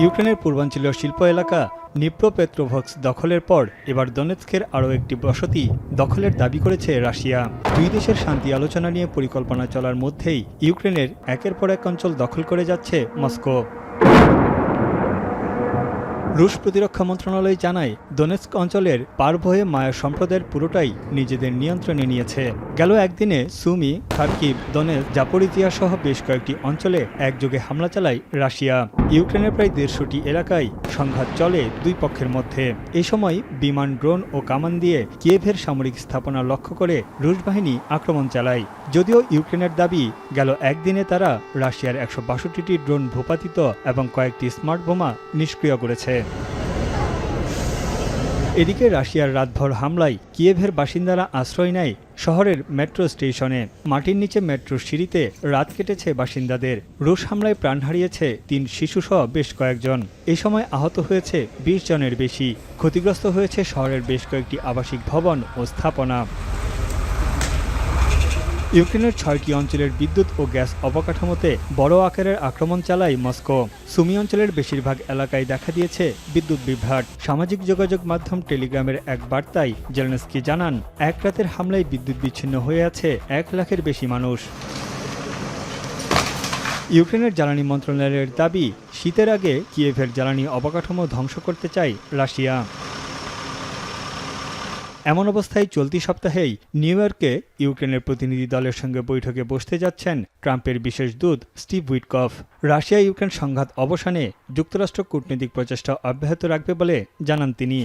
ইউক্রেনের পূর্বাঞ্চলীয় শিল্প এলাকা নিপ্রোপেট্রোভস্ক দখলের পর এবার দনেৎস্কের আরও একটি বসতি দখলের দাবি করেছে রাশিয়া। দুই দেশের শান্তি আলোচনা নিয়ে পরিকল্পনা চলার মধ্যেই ইউক্রেনের একের পর এক অঞ্চল দখল করে যাচ্ছে মস্কো। রুশ প্রতিরক্ষা মন্ত্রণালয় জানায়, দনেৎস্ক অঞ্চলের পারভয়ে মায়া সম্প্রদায়ের পুরোটাই নিজেদের নিয়ন্ত্রণে নিয়েছে। গেল একদিনে সুমি, খার্কিভ, দনেৎস্ক, জাপোরিজিয়া সহ বেশ কয়েকটি অঞ্চলে একযোগে হামলা চালায় রাশিয়া। ইউক্রেনের প্রায় ১৫০টি এলাকায় সংঘাত চলে দুই পক্ষের মধ্যে। এই সময় বিমান, ড্রোন ও কামান দিয়ে কিয়েভের সামরিক স্থাপনা লক্ষ্য করে রুশ বাহিনী আক্রমণ চালায়। যদিও ইউক্রেনের দাবি, গেল একদিনে তারা রাশিয়ার ১৬২টি ড্রোন ভূপাতিত এবং কয়েকটি স্মার্ট বোমা নিষ্ক্রিয় করেছে। এদিকে রাশিয়ার রাতভর হামলায় কিয়েভের বাসিন্দারা আশ্রয় নেয় শহরের মেট্রো স্টেশনে। মাটির নিচে মেট্রোর সিঁড়িতে রাত কেটেছে বাসিন্দাদের। রুশ হামলায় প্রাণ হারিয়েছে ৩ শিশুসহ বেশ কয়েকজন। এই সময় আহত হয়েছে ২০ জনের বেশি। ক্ষতিগ্রস্ত হয়েছে শহরের বেশ কয়েকটি আবাসিক ভবন ও স্থাপনা। ইউক্রেনের ৬টি অঞ্চলের বিদ্যুৎ ও গ্যাস অবকাঠামোতে বড় আকারের আক্রমণ চালায় মস্কো। সুমি অঞ্চলের বেশিরভাগ এলাকায় দেখা দিয়েছে বিদ্যুৎ বিভ্রাট। সামাজিক যোগাযোগ মাধ্যম টেলিগ্রামের এক বার্তায় জেলেনস্কি জানান, এক রাতের হামলায় বিদ্যুৎ বিচ্ছিন্ন হয়ে আছে ১ লাখের বেশি মানুষ। ইউক্রেনের জ্বালানি মন্ত্রণালয়ের দাবি, শীতের আগে কিয়েভের জ্বালানি অবকাঠামো ধ্বংস করতে চায় রাশিয়া। এমন অবস্থায় চলতি সপ্তাহেই নিউ ইয়র্কে ইউক্রেনের প্রতিনিধি দলের সঙ্গে বৈঠকে বসতে যাচ্ছেন ট্রাম্পের বিশেষ দূত স্টিভ উইটকফ। রাশিয়া ইউক্রেন সংঘাত অবসানে যুক্তরাষ্ট্র কূটনৈতিক প্রচেষ্টা অব্যাহত রাখবে বলে জানান তিনি।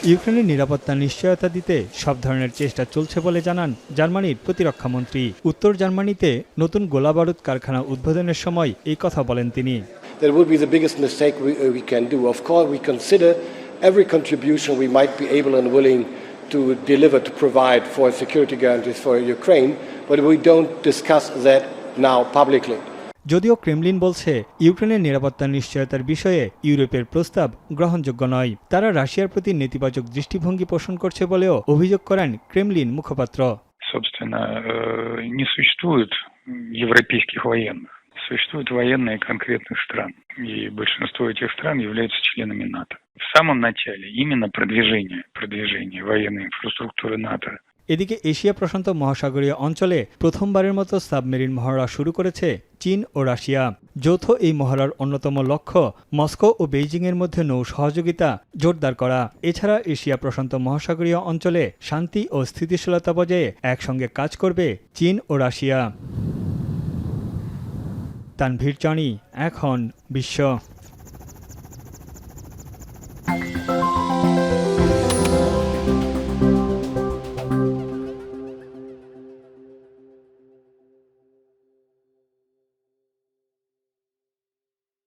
ইউক্রেনের নিরাপত্তা নিশ্চয়তা দিতে সব ধরনের চেষ্টা চলছে বলে জানান জার্মানির প্রতিরক্ষামন্ত্রী। উত্তর জার্মানিতে নতুন গোলাবারুদ কারখানা উদ্বোধনের সময় এই কথা বলেন তিনি। Every contribution we might be able and willing to deliver to provide for security guarantees for Ukraine, but we don't discuss that now publicly. যদিও ক্রেমলিন বলছে, ইউক্রেনের নিরাপত্তা নিশ্চয়তার বিষয়ে ইউরোপের প্রস্তাব গ্রহণযোগ্য নয়। তারা রাশিয়ার প্রতি নেতিবাচক দৃষ্টিভঙ্গি পোষণ করছে বলেও অভিযোগ করেন ক্রেমলিন মুখপাত্র। Собственно, не существует европейских военных. Существуют военные конкретных стран, и большинство этих стран являются членами НАТО. В самом начале именно продвижение военной инфраструктуры НАТО. এদিকে এশিয়া প্রশান্ত মহাসাগরীয় অঞ্চলে প্রথমবারের মতো সাবমেরিন মহড়া শুরু করেছে চীন ও রাশিয়া। যৌথ এই মহড়ার অন্যতম লক্ষ্য মস্কো ও বেইজিংয়ের মধ্যে নৌ সহযোগিতা জোরদার করা। এছাড়া এশিয়া প্রশান্ত মহাসাগরীয় অঞ্চলে শান্তি ও স্থিতিশীলতা বজায়ে একসঙ্গে কাজ করবে চীন ও রাশিয়া। তানভীর চানি, এখন বিশ্ব।